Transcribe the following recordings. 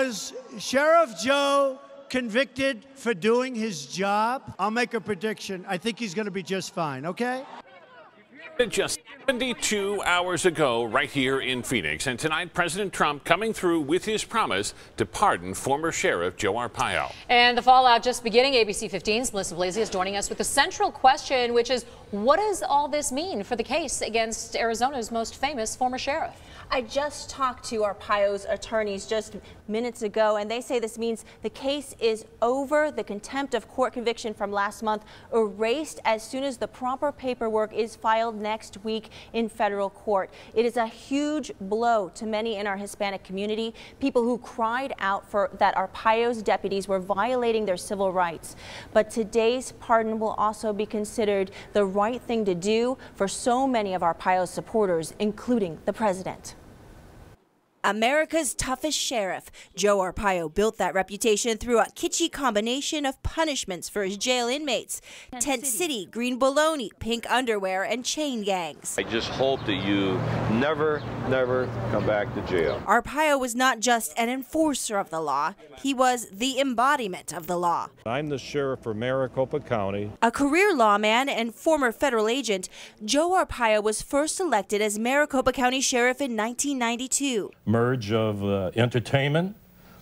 Is Sheriff Joe convicted for doing his job? I'll make a prediction. I think he's going to be just fine, okay? Just 72 hours ago, right here in Phoenix. And tonight, President Trump coming through with his promise to pardon former Sheriff Joe Arpaio. And the fallout just beginning. ABC 15's Melissa Blazey is joining us with the central question, which is, what does all this mean for the case against Arizona's most famous former sheriff? I just talked to Arpaio's attorneys just minutes ago, and they say this means the case is over. The contempt of court conviction from last month erased as soon as the proper paperwork is filed next week in federal court. It is a huge blow to many in our Hispanic community, people who cried out for that Arpaio's deputies were violating their civil rights. But today's pardon will also be considered the right thing to do for so many of Arpaio's supporters, including the president. America's toughest sheriff, Joe Arpaio built that reputation through a kitschy combination of punishments for his jail inmates. Tent City, green bologna, pink underwear, and chain gangs. I just hope that you never come back to jail. Arpaio was not just an enforcer of the law, he was the embodiment of the law. I'm the sheriff for Maricopa County. A career lawman and former federal agent, Joe Arpaio was first elected as Maricopa County Sheriff in 1992. Merge of entertainment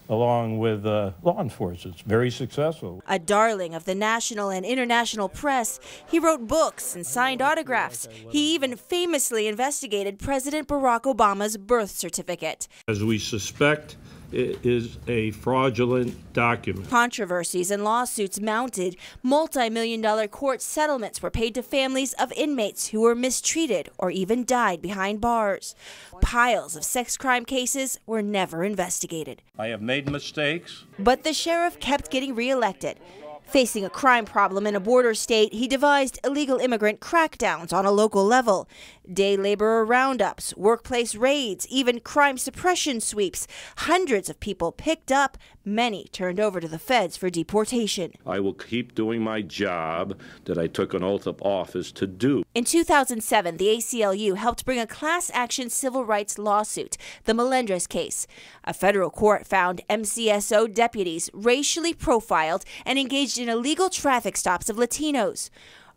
along with law enforcement. It's very successful. A darling of the national and international press, he wrote books and signed autographs. He even famously investigated President Barack Obama's birth certificate. As we suspect, it is a fraudulent document. Controversies and lawsuits mounted. Multi-million-dollar court settlements were paid to families of inmates who were mistreated or even died behind bars. Piles of sex crime cases were never investigated. I have made mistakes. But the sheriff kept getting reelected. Facing a crime problem in a border state, he devised illegal immigrant crackdowns on a local level. Day laborer roundups, workplace raids, even crime suppression sweeps. Hundreds of people picked up, many turned over to the feds for deportation. I will keep doing my job that I took an oath of office to do. In 2007, the ACLU helped bring a class-action civil rights lawsuit, the Melendres case. A federal court found MCSO deputies racially profiled and engaged in illegal traffic stops of Latinos.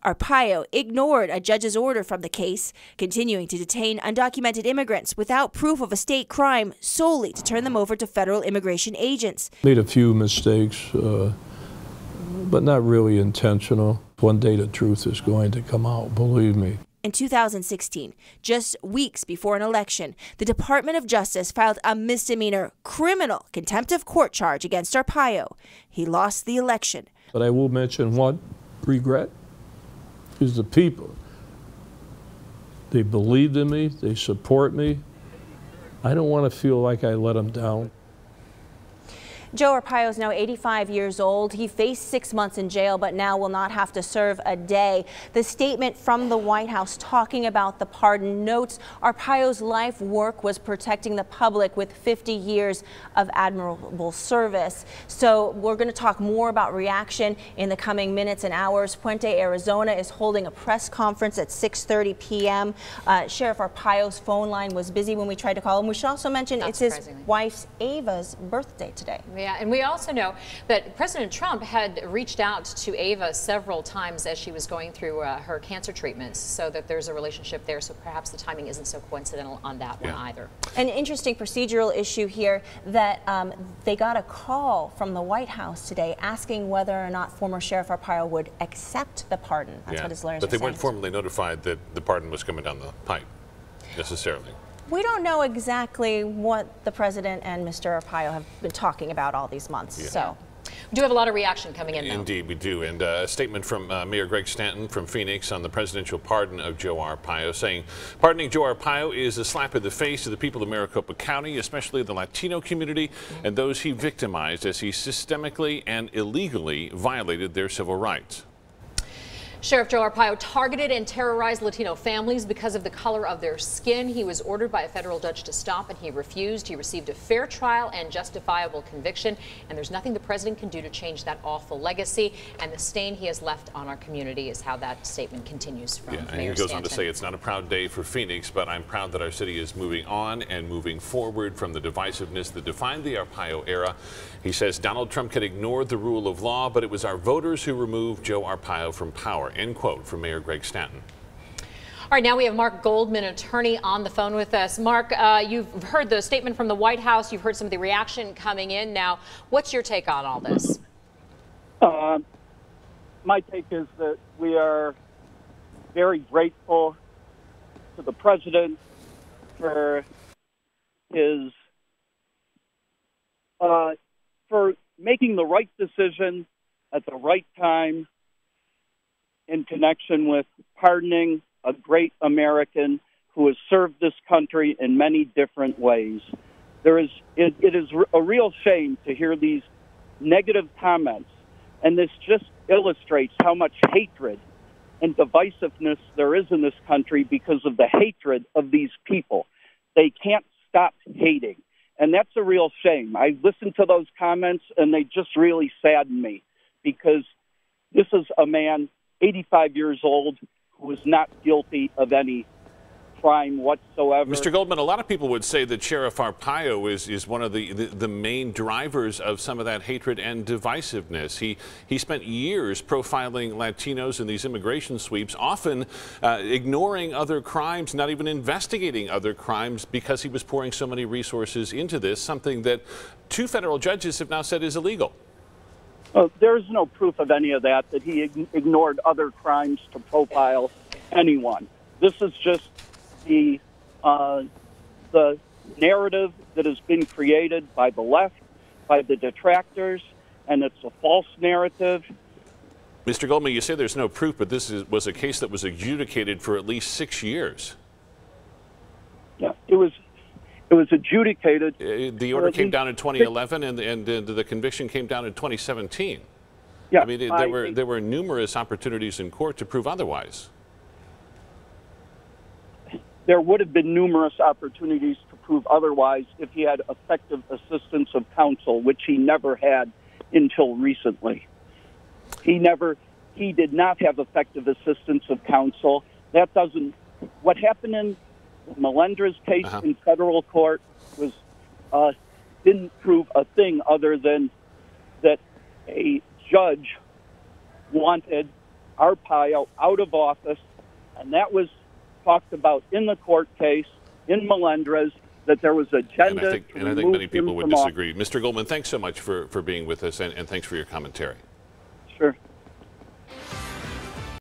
Arpaio ignored a judge's order from the case, continuing to detain undocumented immigrants without proof of a state crime solely to turn them over to federal immigration agents. Made a few mistakes, but not really intentional. One day the truth is going to come out, believe me. In 2016, just weeks before an election, the Department of Justice filed a misdemeanor criminal contempt of court charge against Arpaio. He lost the election. But I will mention one regret is the people. They believed in me, they support me. I don't want to feel like I let them down. Joe Arpaio is now 85 years old. He faced 6 months in jail, but now will not have to serve a day. The statement from the White House talking about the pardon notes Arpaio's life work was protecting the public with 50 years of admirable service. So we're going to talk more about reaction in the coming minutes and hours. Puente, Arizona is holding a press conference at 6:30 p.m. Sheriff Arpaio's phone line was busy when we tried to call him. We should also mention it's his wife's Ava's birthday today. Yeah, and we also know that President Trump had reached out to Ava several times as she was going through her cancer treatments, so that there's a relationship there. So perhaps the timing isn't so coincidental on that one either. An interesting procedural issue here that they got a call from the White House today asking whether or not former Sheriff Arpaio would accept the pardon. That's what his lawyers But they are weren't saying. formally notified that the pardon was coming down the pipe, necessarily. We don't know exactly what the president and Mr. Arpaio have been talking about all these months. So we do have a lot of reaction coming in, though. Indeed, we do. And a statement from Mayor Greg Stanton from Phoenix on the presidential pardon of Joe Arpaio, saying pardoning Joe Arpaio is a slap in the face to the people of Maricopa County, especially the Latino community and those he victimized as he systemically and illegally violated their civil rights. Sheriff Joe Arpaio targeted and terrorized Latino families because of the color of their skin. He was ordered by a federal judge to stop, and he refused. He received a fair trial and justifiable conviction, and there's nothing the president can do to change that awful legacy. And the stain he has left on our community is how that statement continues from and Mayor he goes Stanton. on to say, it's not a proud day for Phoenix, but I'm proud that our city is moving on and moving forward from the divisiveness that defined the Arpaio era. He says Donald Trump can ignore the rule of law, but it was our voters who removed Joe Arpaio from power. End quote from Mayor Greg Stanton. All right, now we have Mark Goldman, attorney, on the phone with us. Mark, you've heard the statement from the White House. You've heard some of the reaction coming in. Now, what's your take on all this? My take is that we are very grateful to the president for his for making the right decision at the right time in connection with pardoning a great American who has served this country in many different ways. It is a real shame to hear these negative comments, and this just illustrates how much hatred and divisiveness there is in this country because of the hatred of these people. They can't stop hating, and that's a real shame. I listened to those comments, and they just really sadden me, because this is a man 85 years old who is not guilty of any crime whatsoever. Mr. Goldman, a lot of people would say that Sheriff Arpaio is one of the main drivers of some of that hatred and divisiveness. He spent years profiling Latinos in these immigration sweeps, often ignoring other crimes, not even investigating other crimes, because he was pouring so many resources into this, something that 2 federal judges have now said is illegal. There's no proof of any of that he ignored other crimes to profile anyone. This is just the narrative that has been created by the left, by the detractors, and it's a false narrative. Mr. Goldman, you say there's no proof, but this was a case that was adjudicated for at least 6 years. Yeah, it was adjudicated. The order came down in 2011, and the conviction came down in 2017. Yeah, I mean, there were numerous opportunities in court to prove otherwise. There would have been numerous opportunities to prove otherwise if he had effective assistance of counsel, which he never had until recently. He did not have effective assistance of counsel. What happened in Melendrez case in federal court didn't prove a thing other than that a judge wanted Arpaio out of office, and that was talked about in the court case in Melendrez, that there was agenda. And I think many people would disagree. Mr. Goldman, thanks so much for being with us, and thanks for your commentary. Sure.